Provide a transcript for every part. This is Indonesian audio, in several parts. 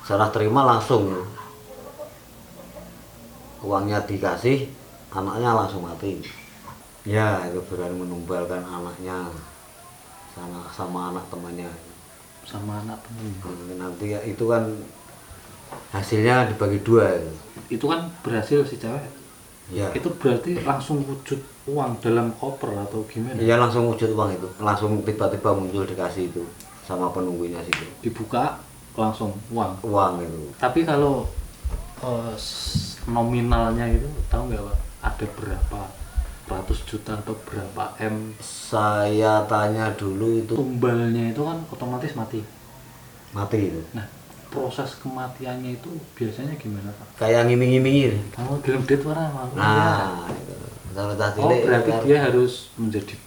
serah terima langsung, uangnya dikasih, anaknya langsung mati. Ya itu berani menumbalkan anaknya sama anak temannya. Sama anak temen. Nanti ya, itu kan hasilnya dibagi dua itu. Itu kan berhasil si cewek. Ya. Itu berarti langsung wujud uang dalam koper atau gimana? Iya langsung wujud uang itu, langsung tiba-tiba muncul dikasih itu sama penunggunya situ. Dibuka langsung uang. Uang itu. Tapi kalau nominalnya itu tahu nggak Pak? Ada berapa ratus juta atau berapa M? Saya tanya dulu itu Tumbalnya itu kan otomatis mati. mati itu. Nah, proses kematiannya itu biasanya gimana Pak? Kayak ngiming-ngimingin. Kalau gelem dit ora Nah, itu. Oh, berarti dia harus menjadi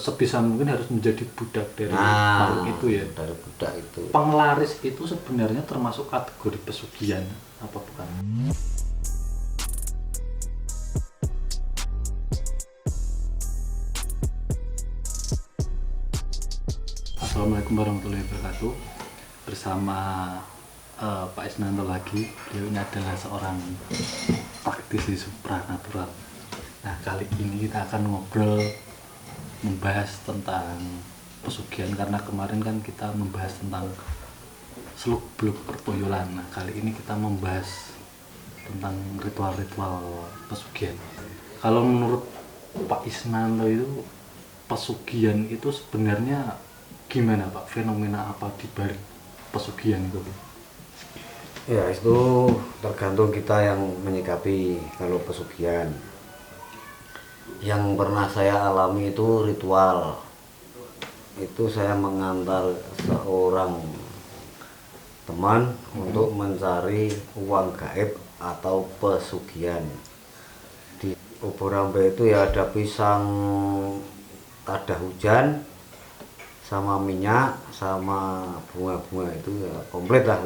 sebisa mungkin harus menjadi budak dari makhluk itu ya. Dari budak itu. Penglaris itu sebenarnya termasuk kategori pesugihan apa bukan? Assalamualaikum warahmatullahi wabarakatuh. Bersama Pak Isnanto lagi. Beliau ini adalah seorang praktisi supranatural. Nah, kali ini kita akan ngobrol membahas tentang pesugihan karena kemarin kan kita membahas tentang seluk-beluk perpoyolan. Nah, kali ini kita membahas tentang ritual-ritual pesugihan. Kalau menurut Pak Isnanto itu pesugihan itu sebenarnya gimana Pak? Fenomena apa di balik pesugihan itu? Ya itu tergantung kita yang menyikapi kalau pesugihan. Yang pernah saya alami itu ritual. Itu saya mengantar seorang teman untuk mencari uang gaib atau pesugihan. Di Uborambe itu ya ada pisang, ada hujan, sama minyak, sama bunga-bunga itu ya komplit lah.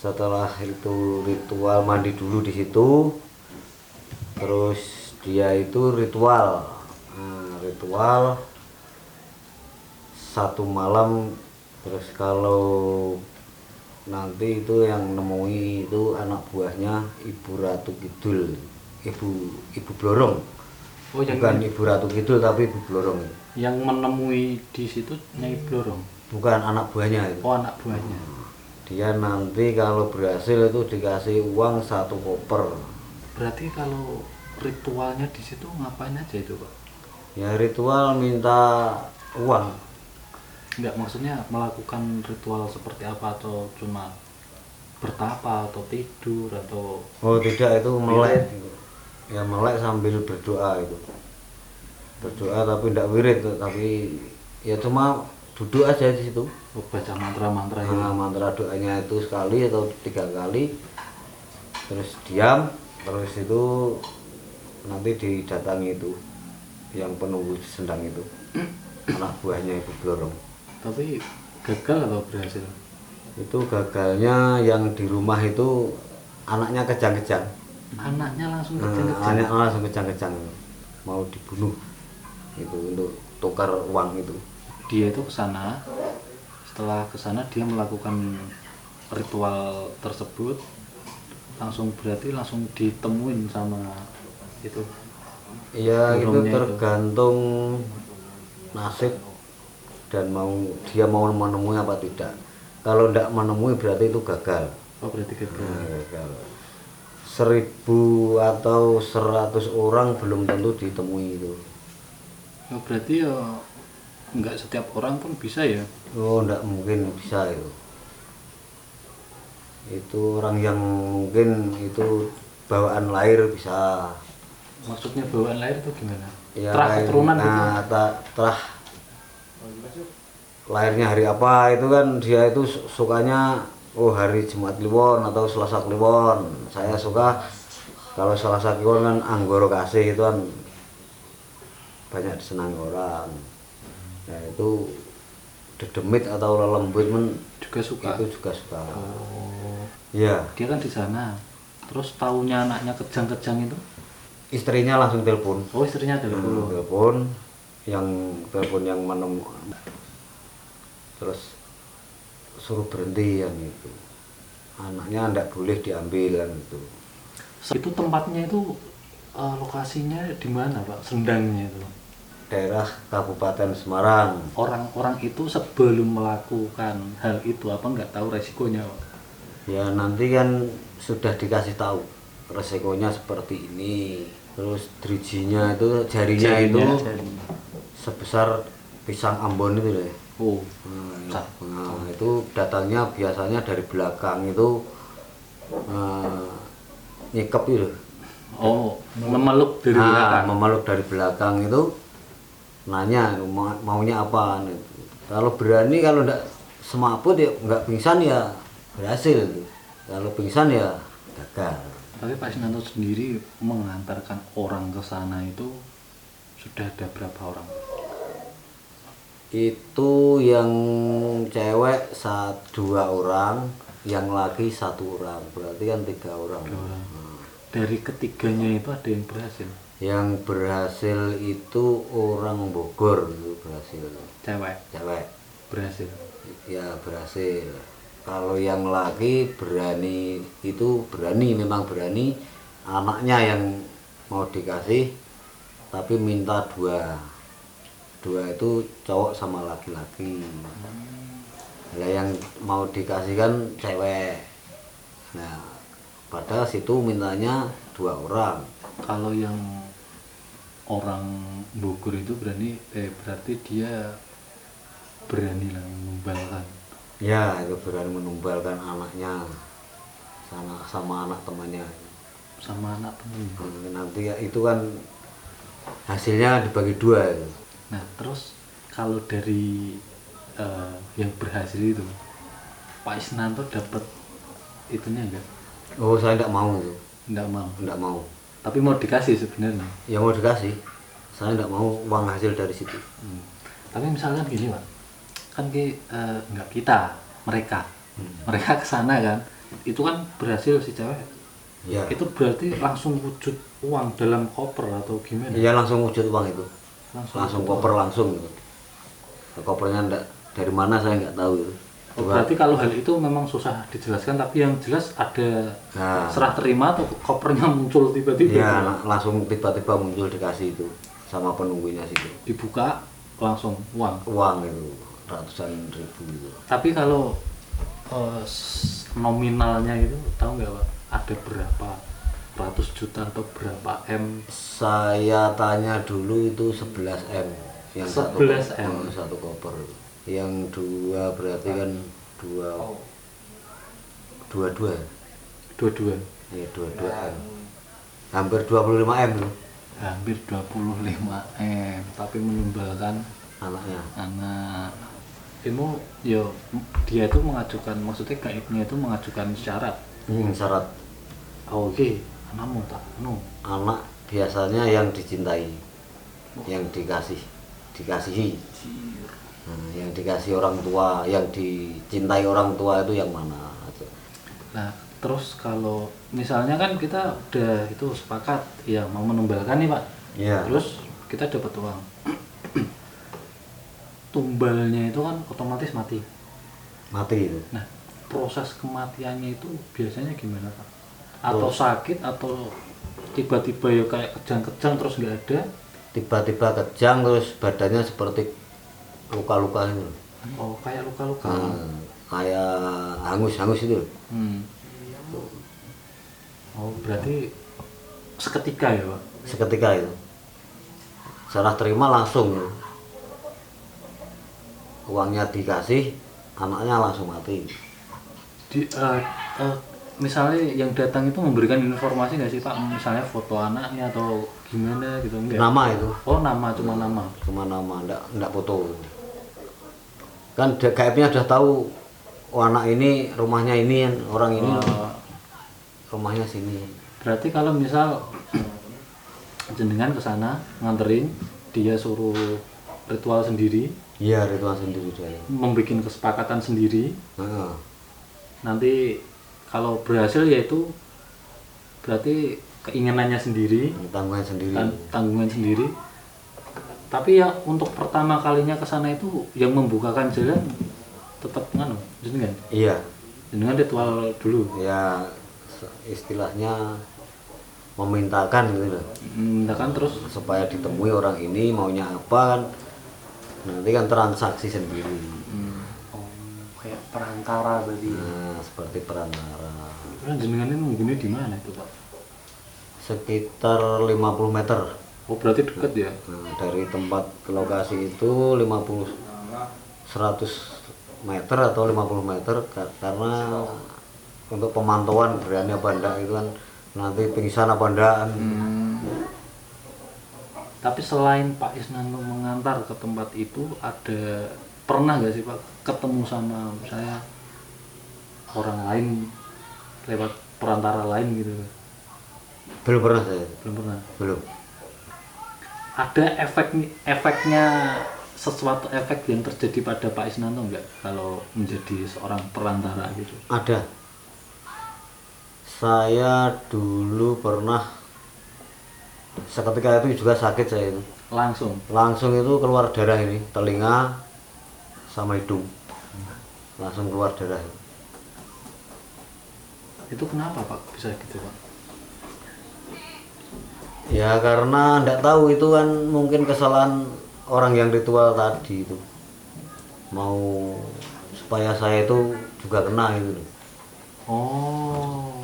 Setelah itu ritual mandi dulu di situ. Terus dia itu ritual satu malam. Terus kalau nanti itu yang nemui itu anak buahnya Ibu Ratu Kidul, Ibu Blorong. Oh, yang Bukan Ibu Ratu Kidul tapi Ibu Blorong. Yang menemui di situ Nyai Blorong. Bukan, anak buahnya itu. Oh, anak buahnya. Dia nanti kalau berhasil itu dikasih uang 1 koper. Berarti kalau ritualnya di situ ngapain aja itu Pak? Ya ritual minta uang. Enggak, maksudnya melakukan ritual seperti apa atau cuma bertapa atau tidur atau Oh tidak, itu melek. Ya melek sambil berdoa itu. Berdoa tapi tidak wirid, tapi ya cuma duduk aja di situ. baca mantra-mantra itu. Nah, mantra doanya itu sekali atau 3 kali. Terus diam, terus itu nanti didatangi itu yang penunggu sendang itu, anak buahnya Ibu Blorong. Tapi gagal atau berhasil? Itu gagalnya yang di rumah itu anaknya kejang-kejang. Anaknya langsung Nah, kejang-kejang. anaknya langsung kejang-kejang mau dibunuh itu untuk tukar uang itu. Dia itu kesana, setelah kesana dia melakukan ritual tersebut, berarti langsung ditemuin sama itu. Iya, itu Burungnya tergantung nasib dan dia mau menemui apa tidak. Kalau tidak menemui berarti itu gagal. Oh, berarti gagal. Nah, gagal. 1000 atau 100 orang belum tentu ditemui itu. Oh, berarti ya nggak setiap orang pun bisa ya? Oh, tidak mungkin bisa itu. Itu orang yang mungkin itu bawaan lahir bisa. Maksudnya bawaan lahir itu gimana? Ya, Terah keturunan gitu? nah, terah lahirnya hari apa itu kan dia itu sukanya hari Jumat Kliwon atau Selasa Kliwon. Saya suka kalau Selasa Kliwon kan Anggoro Kasih itu kan banyak disenangi orang. Nah itu dedemit atau lelembut Juga suka? itu juga suka. Oh, Ya, dia kan di sana. Terus taunya anaknya kejang-kejang itu? istrinya langsung telepon. Oh, istrinya telepon. Telepon yang menemukan. Terus suruh berhenti yang itu. Anaknya ndak boleh diambil kan itu. Itu tempatnya itu lokasinya di mana Pak? Sendangnya itu. Daerah Kabupaten Semarang. Orang-orang itu sebelum melakukan hal itu apa nggak tahu resikonya Pak? Ya nanti kan sudah dikasih tahu resikonya seperti ini. Terus drijinya itu jarinya itu Jarinya. sebesar pisang Ambon itu deh. Oh, Nah, itu datangnya biasanya dari belakang itu nyikep itu. oh, memeluk dari Nah, belakang. memeluk dari belakang itu nanya maunya apa. Kalau berani, kalau enggak semaput ya enggak pingsan ya berhasil itu. Kalau pingsan ya gagal. Tapi Pak Isnanto sendiri mengantarkan orang ke sana itu sudah ada berapa orang? Itu yang cewek dua orang, yang laki satu orang, berarti kan 3 orang. Dari ketiganya itu ada yang berhasil? Yang berhasil itu orang Bogor itu berhasil. Cewek Berhasil. ya berhasil. Kalau yang laki berani, itu berani, memang berani. Anaknya yang mau dikasih tapi minta 2 itu cowok sama laki-laki. Nah, yang mau dikasih kan cewek. Nah, padahal situ mintanya 2 orang. Kalau yang orang Bogor itu berarti dia berani lah menumbalkan. Ya, itu berani menumbalkan anaknya sama anak temannya. Sama anak temen. Nanti ya, itu kan hasilnya dibagi 2 itu. Nah terus kalau dari yang berhasil itu Pak Isnanto dapat itunya enggak? Oh, saya enggak mau itu. Enggak mau. Enggak mau. Tapi mau dikasih sebenarnya. Ya mau dikasih. Saya enggak mau uang hasil dari situ. Tapi misalkan gini Pak, kan enggak kita, mereka ke sana kan, itu kan berhasil si cewek. Ya. Itu berarti langsung wujud uang dalam koper atau gimana? Iya, langsung wujud uang itu. Langsung wujud koper uang. langsung gitu. Kopernya enggak dari mana saya enggak tahu itu. Oh, berarti kalau hal itu memang susah dijelaskan, tapi yang jelas ada serah terima atau kopernya muncul tiba-tiba. Ya, langsung tiba-tiba muncul dikasih itu sama penunggunya situ. Dibuka langsung uang. Uang itu ratusan ribu itu. Tapi kalau nominalnya itu tahu nggak Pak? Ada berapa ratus juta atau berapa M? Saya tanya dulu itu 11 M. Yang 11 M. Satu koper. Yang 2 berarti kan 22. Dua-dua. Ya 22 M. Hampir 25 M loh Hampir 25 M. Tapi menumbalkan anaknya. anak. Itu yo dia itu mengajukan, maksudnya gaibnya itu mengajukan syarat. Syarat. Oh, oke, anakmu tak Anak biasanya yang dicintai, yang dikasihi. Yang dikasih orang tua, yang dicintai orang tua itu yang mana aja. Nah, terus kalau misalnya kan kita udah itu sepakat ya mau menumbalkan nih Pak. Iya. Terus kita dapat uang. Tumbalnya itu kan otomatis mati. Mati itu. Nah, proses kematiannya itu biasanya gimana Pak? Atau sakit atau tiba-tiba ya kayak kejang-kejang terus nggak ada? Tiba-tiba kejang terus badannya seperti luka-luka itu. Oh, kayak luka-luka. Kayak hangus-hangus itu. Oh, berarti seketika ya Pak? Seketika itu. Serah terima langsung. Uangnya dikasih, anaknya langsung mati. Misalnya yang datang itu memberikan informasi nggak sih Pak? Misalnya foto anaknya atau gimana gitu enggak? Nama itu. Oh, nama, cuma nama. Cuma nama, enggak foto. Kan gaibnya udah tahu, oh anak ini rumahnya ini, orang ini rumahnya sini. Berarti kalau misal jenengan ke sana nganterin, dia suruh ritual sendiri. Iya, ritual sendiri dia. Membikin kesepakatan sendiri. Nanti kalau berhasil yaitu berarti keinginannya sendiri, tanggungan sendiri. Tapi ya untuk pertama kalinya ke sana itu yang membukakan jalan tetap nganu jenengan. Iya, Jenengan ritual dulu. ya istilahnya memintakan gitu loh, Kan terus supaya ditemui orang ini maunya apa kan, nanti kan transaksi sendiri. Oh, kayak perantara berarti. Nah, seperti perantara. kan jenengan ini nunggunya di mana itu Pak? Sekitar 50 meter. Oh berarti dekat ya? Nah, dari tempat ke lokasi itu 50 100 meter atau 50 meter karena untuk pemantauan berani apa enggak itu kan, nanti pingsan apa enggak. Tapi selain Pak Isnanto mengantar ke tempat itu, ada pernah nggak sih Pak ketemu sama saya orang lain lewat perantara lain gitu? Belum pernah saya. Belum pernah. Belum. Ada efeknya, sesuatu efek yang terjadi pada Pak Isnanto nggak kalau menjadi seorang perantara gitu? Ada. Saya dulu pernah, seketika itu juga sakit saya itu. Langsung itu keluar darah ini, telinga sama hidung. Langsung keluar darah. Itu kenapa Pak bisa gitu Pak? Ya karena enggak tahu, itu kan mungkin kesalahan orang yang ritual tadi itu. Mau supaya saya itu juga kena gitu. Oh,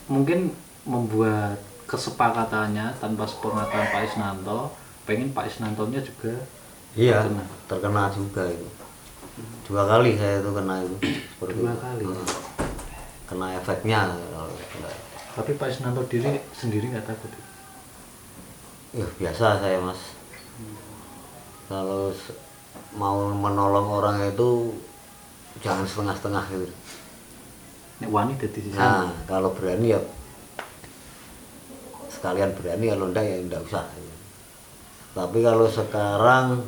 mungkin membuat kesepakatannya tanpa sepengetahuan Pak Isnanto, pengen Pak Isnantonya juga Iya, terkena. terkena juga itu. 2 kali saya itu kena itu. Seperti 2 itu. kali. Kena efeknya kalau enggak. Tapi Pak Isnanto sendiri nggak takut. Ya biasa saya Mas. Kalau mau menolong orang itu jangan setengah-setengah gitu. Nek wani dadi sisa. Nah, kalau berani ya sekalian berani, kalau enggak ya enggak usah. Tapi kalau sekarang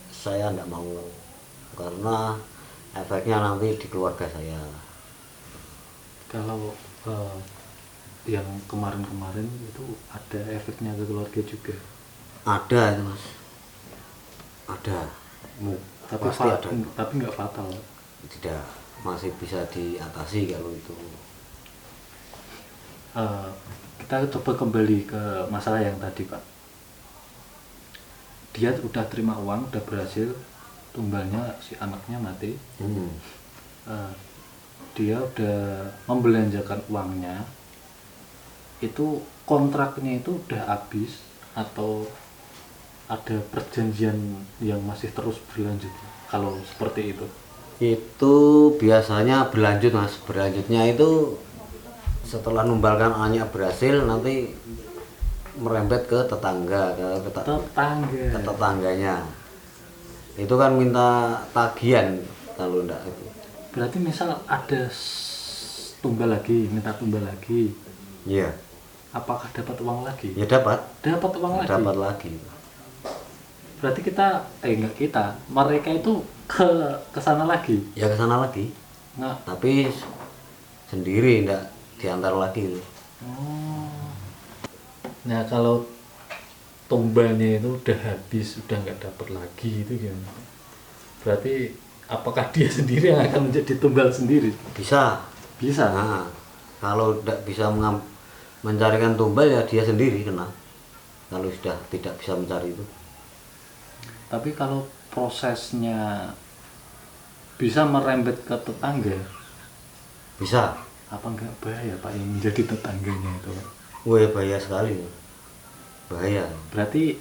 saya enggak mau, karena efeknya nanti di keluarga saya. Kalau yang kemarin-kemarin itu ada efeknya ke keluarga juga. Ada itu Mas. Ada. Tapi Pasti ada. tapi nggak fatal. Tidak, masih bisa diatasi kalau itu. Kita coba kembali ke masalah yang tadi Pak. Dia udah terima uang, udah berhasil, tumbalnya si anaknya mati. Dia udah membelanjakan uangnya, itu kontraknya itu udah habis atau ada perjanjian yang masih terus berlanjut kalau seperti itu? Itu biasanya berlanjut Mas. Berlanjutnya itu setelah numbalkan anaknya berhasil, nanti merembet ke tetangga, ke tetangganya. Itu kan minta tagihan kalau enggak itu. Berarti misal ada tumbal lagi, minta tumbal lagi, Iya. apakah dapat uang lagi? Ya dapat. Dapat uang lagi. Dapat lagi. Berarti mereka itu ke sana lagi. Ya ke sana lagi. Nggak. Tapi sendiri, enggak diantar lagi itu. Oh. Nah kalau tumbalnya itu udah habis, udah nggak dapat lagi, itu gimana? Berarti apakah dia sendiri yang akan menjadi tumbal sendiri? Bisa. Bisa. Nah, kalau tidak bisa mencarikan tumbal ya dia sendiri kena. Kalau sudah tidak bisa mencari itu. Tapi kalau prosesnya bisa merembet ke tetangga, Bisa. apa enggak bahaya Pak yang menjadi tetangganya itu? Wah, bahaya sekali. Bahaya. Berarti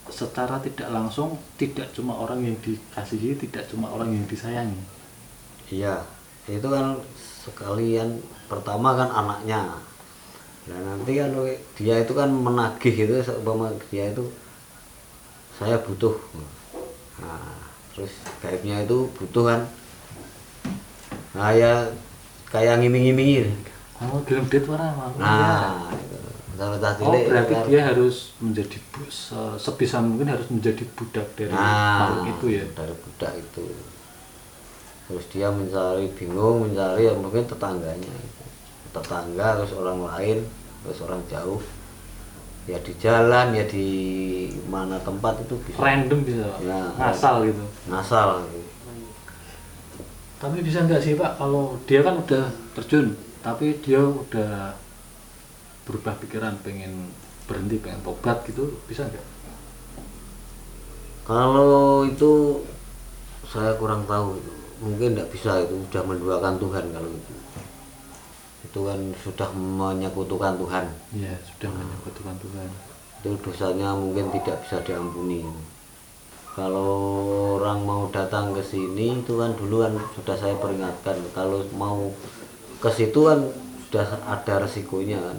secara tidak langsung tidak cuma orang yang dikasihi, tidak cuma orang yang disayangi. Iya, itu kan sekalian pertama kan anaknya. Nah nanti kan dia itu kan menagih itu, seumpama dia itu saya butuh. Nah, terus gaibnya itu butuh kan. Nah ya kayak ngiming-ngimingin. Oh, gelem dit ora mau. Nah, itu. Kalau cah Oh, cilik berarti kan- dia harus menjadi sebisa mungkin harus menjadi budak dari makhluk itu ya. Dari budak itu. Terus dia mencari, bingung mencari, ya mungkin tetangganya itu. Tetangga, terus orang lain, terus orang jauh, ya di jalan, ya di mana tempat itu bisa Random bisa, Ya, ngasal gitu. ngasal gitu. Tapi bisa nggak sih Pak, kalau dia kan udah terjun, tapi dia udah berubah pikiran, pengen berhenti, pengen tobat gitu, bisa nggak? Kalau itu saya kurang tahu, mungkin tidak bisa, itu sudah menduakan Tuhan kalau itu kan sudah menyekutukan Tuhan. Iya, sudah menyekutukan Tuhan. Itu dosanya mungkin tidak bisa diampuni. Kalau orang mau datang ke sini itu kan dulu kan sudah saya peringatkan, kalau mau ke situ kan sudah ada resikonya kan,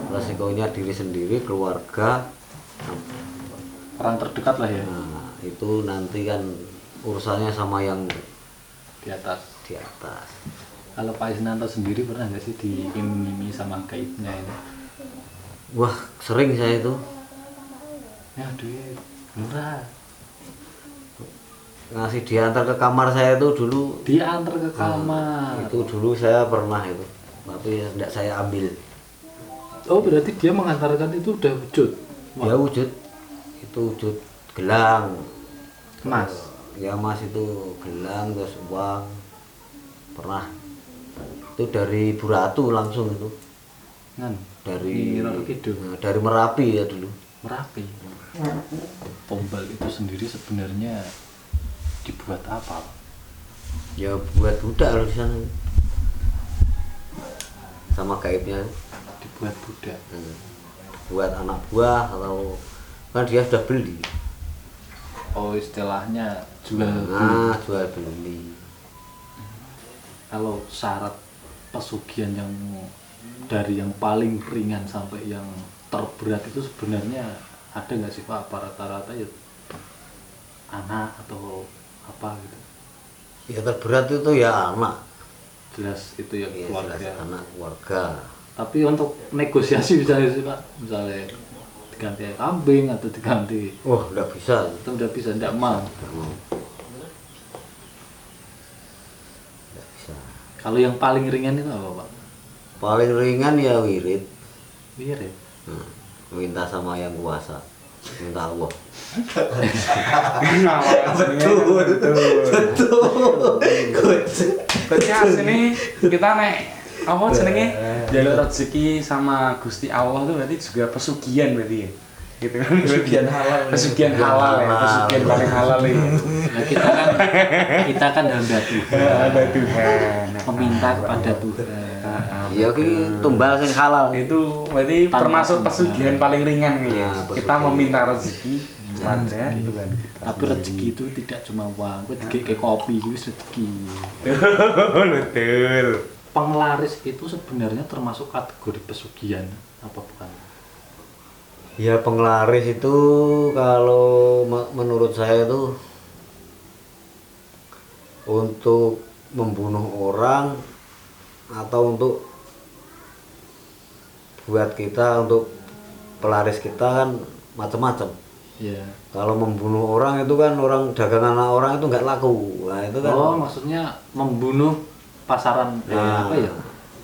resikonya diri sendiri, keluarga, Orang terdekat lah ya, nah itu nanti kan urusannya sama yang di atas. di atas. Kalau Pak Isnanto sendiri pernah nggak sih diiming-imingi sama gaibnya itu? Wah sering saya itu Ya duit murah, ngasih diantar ke kamar saya itu dulu. diantar ke kamar. Itu dulu saya pernah itu, tapi tidak saya ambil. Oh berarti dia mengantarkan itu udah wujud? Ya wujud, itu wujud gelang Mas? ya mas, itu gelang terus uang pernah. Itu dari Bu Ratu langsung itu, Kan? dari Roro Kidul. dari Merapi ya dulu. Merapi. Tombal itu sendiri sebenarnya dibuat apa? Ya buat budak loh di sana, sama gaibnya. Dibuat budak. Buat anak buah atau kan dia sudah beli. Oh istilahnya jual Nah jual beli. Kalau syarat pesugihan yang dari yang paling ringan sampai yang terberat itu sebenarnya ada nggak sih Pak? Apa rata-rata ya anak atau apa gitu? Ya terberat itu ya anak. Jelas itu ya Ya, keluarga. jelas anak keluarga. Tapi untuk negosiasi misalnya sih Pak, misalnya diganti kambing atau diganti Oh nggak bisa. itu udah bisa, tidak mau. Nggak bisa. Kalau yang paling ringan itu apa Pak? Paling ringan ya wirid. Wirid. Minta sama yang kuasa, minta Allah. Berarti aslinya kita nek apa jenenge jalur rezeki sama Gusti Allah tuh berarti juga pesugihan berarti ya. Gitu kan. Pesugihan halal. Pesugihan halal ya, pesugihan paling halal ya. Nah, kita kan hamba Tuhan. Ada Tuhan. Meminta kepada Tuhan. Ya ki tumbal sing halal. Itu berarti Tanpa termasuk Tuhan. pesugihan paling ringan gitu ya. Nah, Kita pesugihan. meminta rezeki kepada Tuhan kita. Tapi rezeki itu tidak cuma uang, gue kayak kopi itu rezeki. Betul. Penglaris itu sebenarnya termasuk kategori pesugihan apa bukan? Ya penglaris itu kalau menurut saya itu untuk membunuh orang atau untuk buat kita, untuk pelaris kita kan macam-macam. Iya. Kalau membunuh orang itu kan orang dagangan orang itu nggak laku. Nah itu kan Oh maksudnya membunuh pasaran Nah. apa ya?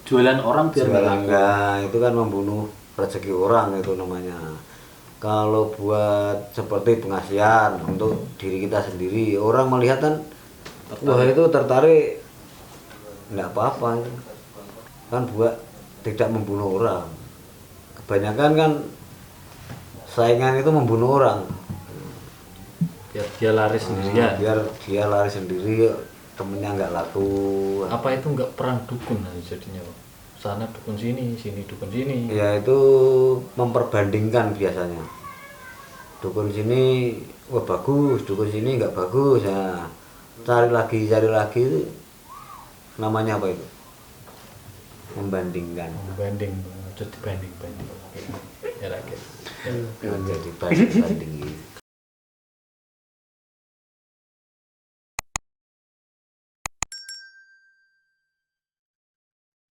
Jualan orang biar nggak laku. enggak, itu kan membunuh rezeki orang itu namanya. Kalau buat seperti pengasihan untuk diri kita sendiri, orang melihat kan, wah itu tertarik, nggak apa-apa, kan buat tidak membunuh orang. Kebanyakan kan saingan itu membunuh orang, Biar dia laris sendirian. biar dia lari sendiri, temennya nggak laku. Apa itu nggak perang dukun nanti jadinya Pak? Sana dukun sini, sini dukun sini. Ya itu memperbandingkan biasanya. Dukun sini wah bagus, dukun sini nggak bagus. Ya cari lagi itu namanya apa itu? Membandingkan. Banding, jadi banding. Ya lagi. Jadi banding.